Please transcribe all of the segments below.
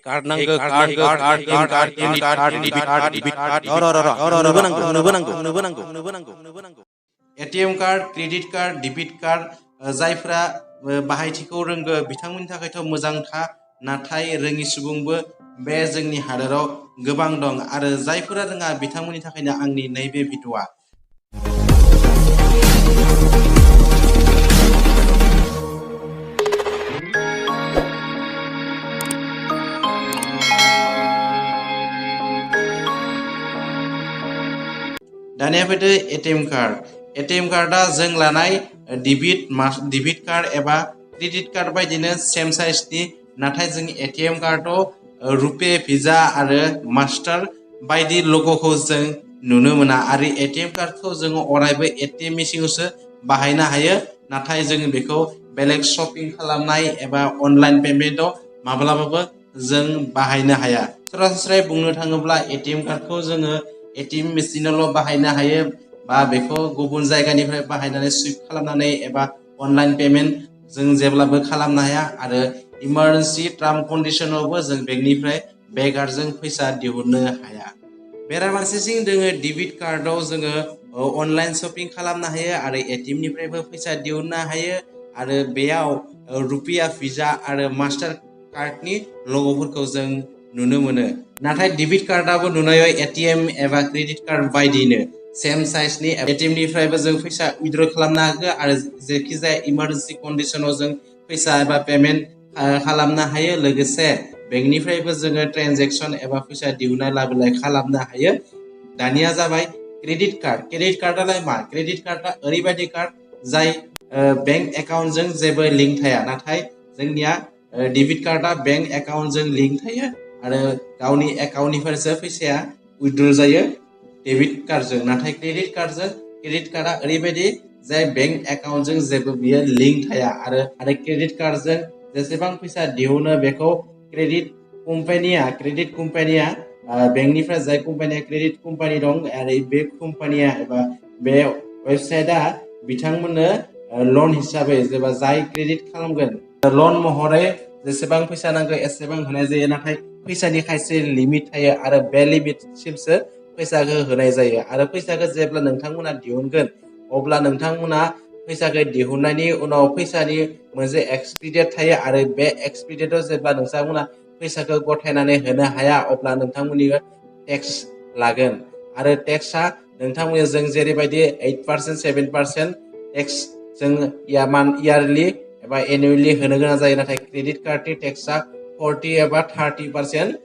card नांगौ card debit card ATM card credit card debit card जायफोरा बाहायथिखौ रोंगो बिथांमोननि थाखायथ' मोजांखा नाथाय रोङि सुबुंबो बे जोंनि हादोराव गोबां दं आरो जायफोरा रोङा बिथांमोननि थाखायनो आंनि नैबे भिडिअआ दानिया फैदो एटीएम कार्डआ जों लानाय डेबिट कार्ड एबा क्रेडिट कार्ड बायदिनो सेम साइजनि नाथाय जों एटीएम कार्डआव रुपे भिजा आरो मास्टार बायदि लग'खौ जों नुनो मोना आरो एटीएम कार्डखौ जों अरायबो एटीएम मेसिनावसो बाहायनो हायो नाथाय जों बेखौ बेलेग शपिं खालामनाय एबा अनलाइन पेमेन्टआव माब्लाबाबो जों बाहायनो हाया सरासनस्रायै बुंनो थाङोब्ला एटीएम कार्डखौ जोङो एटीएम मेसिनावल' बाहायनो हायो बा बेखौ गुबुन जायगानिफ्राय बाहायनानै सुइप खालामनानै एबा अनलाइन पेमेन्ट जों जेब्लाबो खालामनो हाया आरो इमारजेन्सि टार्म कन्डिशनावबो जों बेंकनिफ्राय बे कार्डजों फैसा दिहुननो हाया बेराफारसेथिं दोङो डेबिट कार्डआव जोङो अनलाइन शपिं खालामनो हायो आरो एटीएमनिफ्रायबो फैसा दिहुननो हायो आरो बेयाव रुपिया भिजा आरो मास्टार कार्डनि लग'फोरखौ जों नुनो मोनो नाथाय डेबिट कार्डआबो नुनायाव एटीएम एबा क्रेडिट कार्ड बायदिनो सेम साइजनि एटीएमनिफ्रायबो जों फैसा उइथड्र खालामनो हायो आरो जेखि जाया इमारजेन्सि कन्डिशनाव जों फैसा एबा पेमेन्ट खालामनो हायो लोगोसे बेंकनिफ्रायबो जोङो ट्रेनजेक्सन एबा फैसा दिहुननाय लाबोलाय खालामनो हायो दानिया जाबाय क्रेडिट कार्डआलाय मा क्रेडिट कार्डआ ओरैबायदि कार्ड जाय बेंक एकाउन्टजों जेबो लिंक थाया नाथाय जोंनिया डेबिट कार्डआ बेंक एकाउन्टजों लिंक थायो आरो गावनि एकाउन्टनिफ्रायसो फैसाया उइथड्र जायो डेबिट कार्डजों नाथाय क्रेडिट कार्डआ ओरैबायदि जाय बेंक एकाउन्टजों जेबो बियो लिंक थाया आरो क्रेडिट कार्डजों जेसेबां फैसा दिहुनो बेखौ क्रेडिट कम्पानिया बेंकनिफ्राय जाय कम्पानिया क्रेडिट कम्पानि दं आरो बे कम्पानिया एबा बे वेबसाइटआ बिथांमोननो लन हिसाबै जेबा जाय क्रेडिट खालामगोन लन महरै जेसेबां फैसा नांगौ एसेबां होनाय जायो नाथाय फैसानि खायसे लिमिट थायो आरो बे लिमिटसिमसो फैसाखौ होनाय जायो आरो फैसाखौ जेब्ला नोंथांमोना दिहुनगोन अब्ला नोंथांमोना फैसाखौ दिहुननायनि उनाव फैसानि मोनसे एक्सपायरि डेट थायो आरो बे एक्सपायरि डेटआव जेब्ला नोंथांमोना फैसाखौ गथायनानै होनो हाया अब्ला नोंथांमोननि टेक्स लागोन आरो टेक्सआ नोंथांमोननि जों जेरैबायदि 8% 7% टेक्स जों इयारलि एबा एनुवेलि होनो गोनां जायो नाथाय क्रेडिट कार्डनि टेक्सआ 40 एबा 30%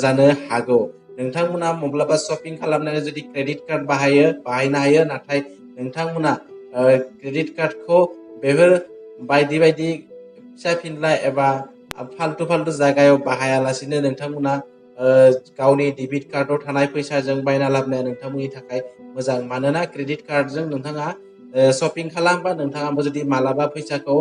जानो हागौ नोंथांमोना माब्लाबा शपिं खालामनानै जुदि क्रेडिट कार्ड बाहायनो हायो नाथाय नोंथांमोना क्रेडिट कार्डखौ बेफोर बायदि फिसा फिनला एबा फालतु जायगायाव बाहायालासिनो नोंथांमोना गावनि डेबिट कार्डआव थानाय फैसाजों बायना लाबोनाया नोंथांमोननि थाखाय मोजां मानोना क्रेडिट कार्डजों नोंथाङा शपिं खालामबा नोंथाङाबो जुदि मालाबा फैसाखौ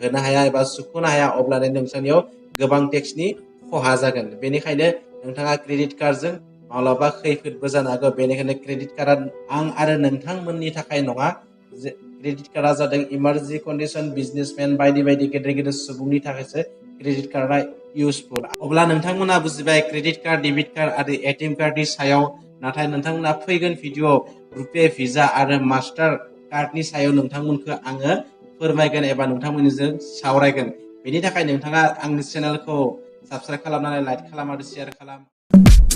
होनो हाया एबा सुख'नो हाया अब्लानो नोंथांनियाव गोबां टेक्सनि खहा जागोन बेनिखायनो नोंथाङा क्रेडिट कार्डजों माब्लाबा खैफोदबो जानो हागौ बेनिखायनो क्रेडिट कार्डआ आं आरो नोंथांमोननि थाखाय नङा क्रेडिट कार्डआ जादों इमारजेन्सि कन्डिशन बिजनेसमेन बायदि गेदेर सुबुंनि थाखायसो क्रेडिट कार्डआ इउजफुल अब्ला नोंथांमोना बुजिबाय क्रेडिट कार्ड डेबिट कार्ड आरो एटीएम कार्डनि सायाव नाथाय नोंथांमोना फैगोन भिडिअ रुपे भिजा आरो मास्टार कार्डनि सायाव नोंथांमोनखौ आङो फोरमायगोन एबा नोंथांमोननिजों सावरायगोन बेनि थाखाय नोंथाङा आंनि चेनेलखौ साबस्क्राइब खालामनानै लाइक खालाम आरो शेयार खालाम